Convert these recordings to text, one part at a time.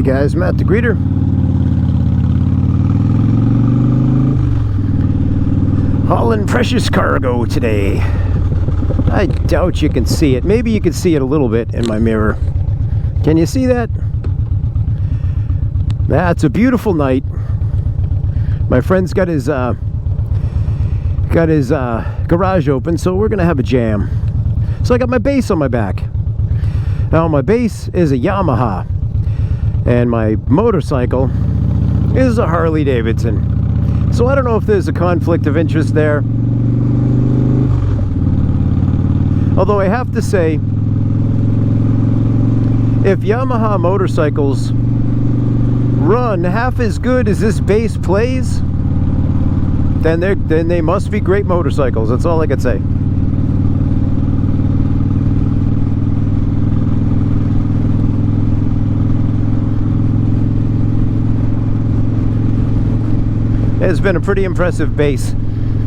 Hey guys, Matt the Greeter. Hauling precious cargo today. I doubt you can see it. Maybe you can see it a little bit in my mirror. Can you see that? That's a beautiful night. My friend's got his garage open, so we're gonna have a jam. So I got my bass on my back. Now my bass is a Yamaha, and my motorcycle is a Harley Davidson. So I don't know if there's a conflict of interest there. Although I have to say, if Yamaha motorcycles run half as good as this bass plays, then they must be great motorcycles. That's all I could say. It's been a pretty impressive bass.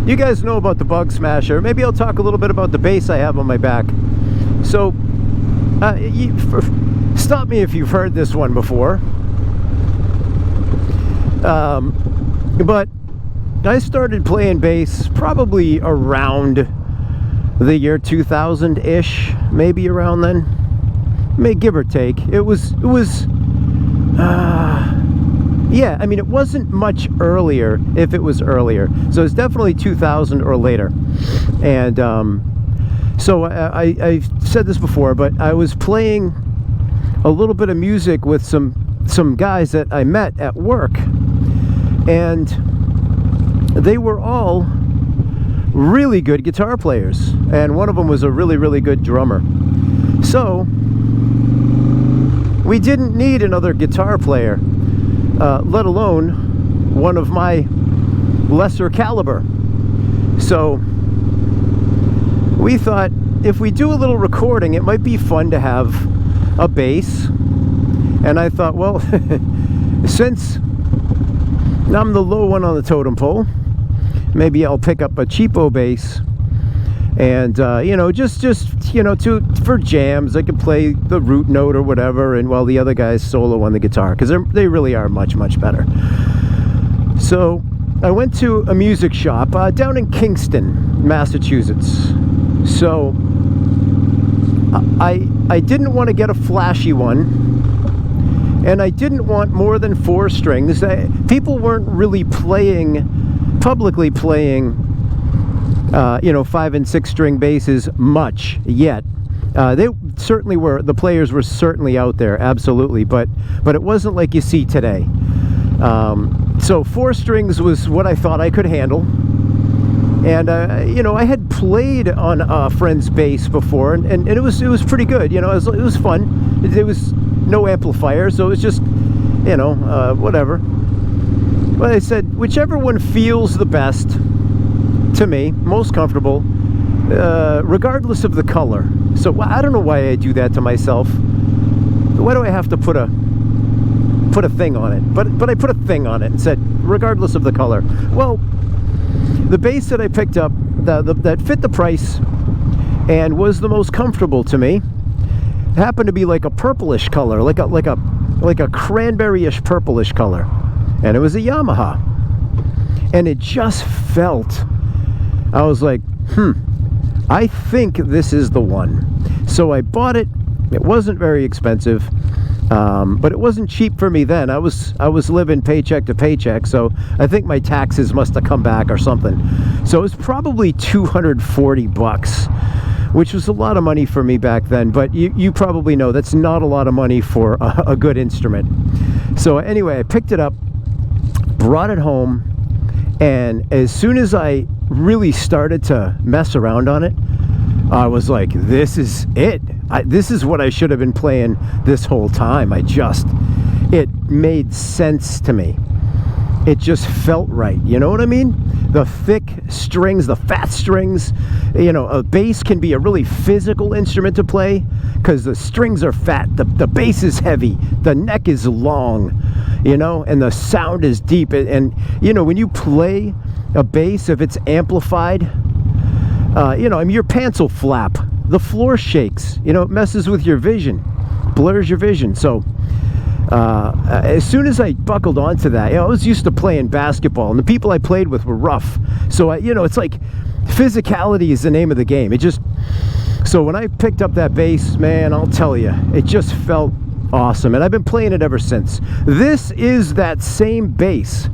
You guys know about the Bug Smasher. Maybe I'll talk a little bit about the bass I have on my back. So, stop me if you've heard this one before. But I started playing bass probably around the year 2000-ish, maybe around then, maybe give or take. Yeah, I mean, it wasn't much earlier, if it was earlier. So it's definitely 2000 or later. And so I said this before, but I was playing a little bit of music with some guys that I met at work. And they were all really good guitar players. And one of them was a really, really good drummer. So we didn't need another guitar player. Let alone one of my lesser caliber. So we thought if we do a little recording, it might be fun to have a bass. And I thought, well, since I'm the low one on the totem pole, maybe I'll pick up a cheapo bass. And you know, just you know, for jams, I could play the root note or whatever, and while the other guys solo on the guitar, because they really are much better. So I went to a music shop down in Kingston, Massachusetts. So I didn't want to get a flashy one, and I didn't want more than 4 strings. People weren't really publicly playing you know, 5 and 6 string basses much yet. They certainly were, the players were certainly out there, absolutely, but it wasn't like you see today. So 4 strings was what I thought I could handle. And you know, I had played on a friend's bass before, and it was pretty good. You know, it was fun. There was no amplifier, so it was just, you know, whatever. But I said, whichever one feels the best to me, most comfortable, regardless of the color. So I don't know why I do that to myself. Why do I have to put a thing on it? But I put a thing on it and said, regardless of the color. Well, the bass that I picked up, that fit the price and was the most comfortable to me, happened to be like a purplish color, like a cranberry-ish purplish color, and it was a Yamaha, and it just felt. I was like, I think this is the one. So I bought it. It wasn't very expensive, but it wasn't cheap for me then. I was living paycheck to paycheck, so I think my taxes must have come back or something. So it was probably $240, which was a lot of money for me back then. But you probably know that's not a lot of money for a good instrument. So anyway, I picked it up, brought it home, and as soon as I really started to mess around on it, I was like, this is it. This is what I should have been playing this whole time. It made sense to me. It just felt right. You know what I mean? The thick strings, the fat strings. You know, a bass can be a really physical instrument to play because the strings are fat, the bass is heavy, the neck is long, you know, and the sound is deep. And you know, when you play a bass, if it's amplified, you know, I mean, your pants will flap, the floor shakes, you know, it messes with your vision, blurs your vision. So as soon as I buckled onto that, you know, I was used to playing basketball, and the people I played with were rough. So, you know, it's like physicality is the name of the game. It just, so when I picked up that bass, man, I'll tell you, it just felt awesome, and I've been playing it ever since. This is that same bass.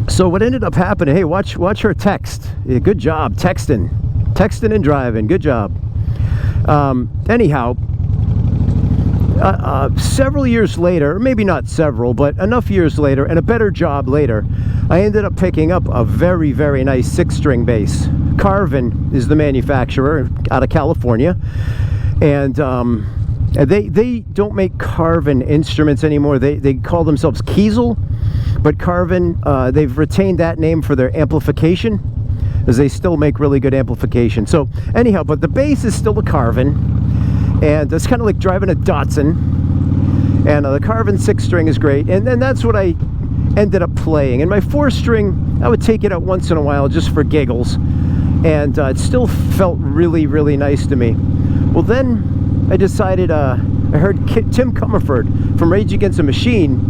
So what ended up happening, hey, watch her text. Yeah, good job texting and driving, good job. Anyhow, several years later, or maybe not several, but enough years later, and a better job later, I ended up picking up a very, very nice 6-string bass. Carvin is the manufacturer out of California, and they don't make Carvin instruments anymore. They call themselves Kiesel, but Carvin, they've retained that name for their amplification, as they still make really good amplification. So anyhow, but the bass is still a Carvin, and it's kind of like driving a Datsun, and the Carvin 6-string is great, and then that's what I ended up playing. And my 4-string, I would take it out once in a while just for giggles, and it still felt really, really nice to me. Well, then I decided, I heard Tim Comerford from Rage Against the Machine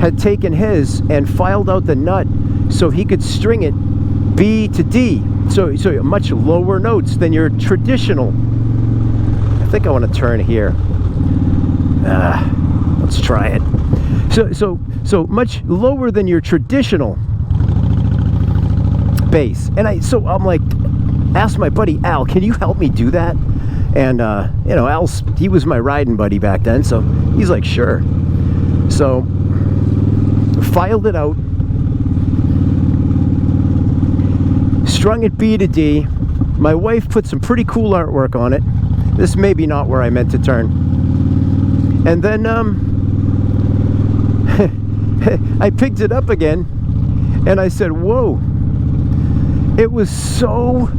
had taken his and filed out the nut so he could string it B to D, so much lower notes than your traditional. I think I want to turn here. Let's try it. So much lower than your traditional bass. And I'm like, asked my buddy Al, can you help me do that? And you know, he was my riding buddy back then, so he's like, sure. So filed it out, strung it B to D. My wife put some pretty cool artwork on it. This may be not where I meant to turn. And then I picked it up again, and I said, whoa, it was so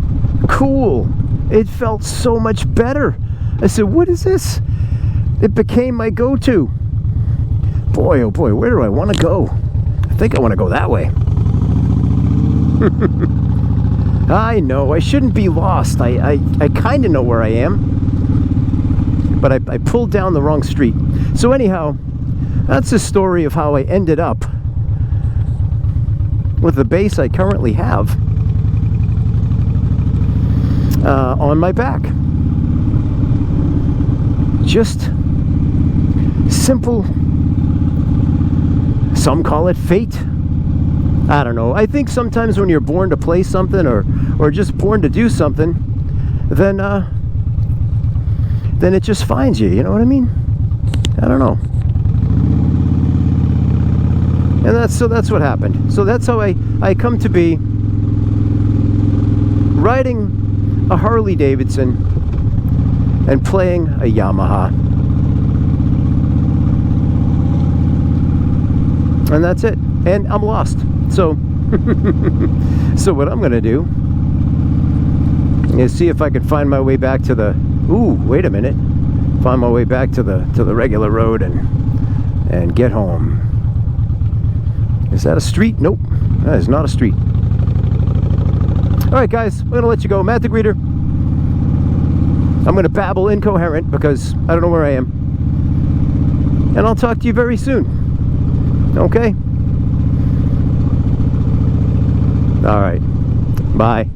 cool. It felt so much better. I said, what is this? It became my go-to. Boy, oh boy, where do I want to go? I think I want to go that way. I know, I shouldn't be lost. I kind of know where I am. But I pulled down the wrong street. So anyhow, that's the story of how I ended up with the bass I currently have on my back. Just simple. Some call it fate. I don't know. I think sometimes when you're born to play something, or just born to do something, then it just finds you. You know what I mean? I don't know. And that's what happened. So that's how I come to be riding a Harley Davidson and playing a Yamaha. And that's it. And I'm lost. So so what I'm gonna do is see if I can find my way back to the, ooh, wait a minute, find my way back to the regular road and get home. Is that a street? Nope, that is not a street. Alright guys, I'm gonna let you go. Matt the Greeter. I'm gonna babble incoherent because I don't know where I am, and I'll talk to you very soon. Okay? Alright, bye.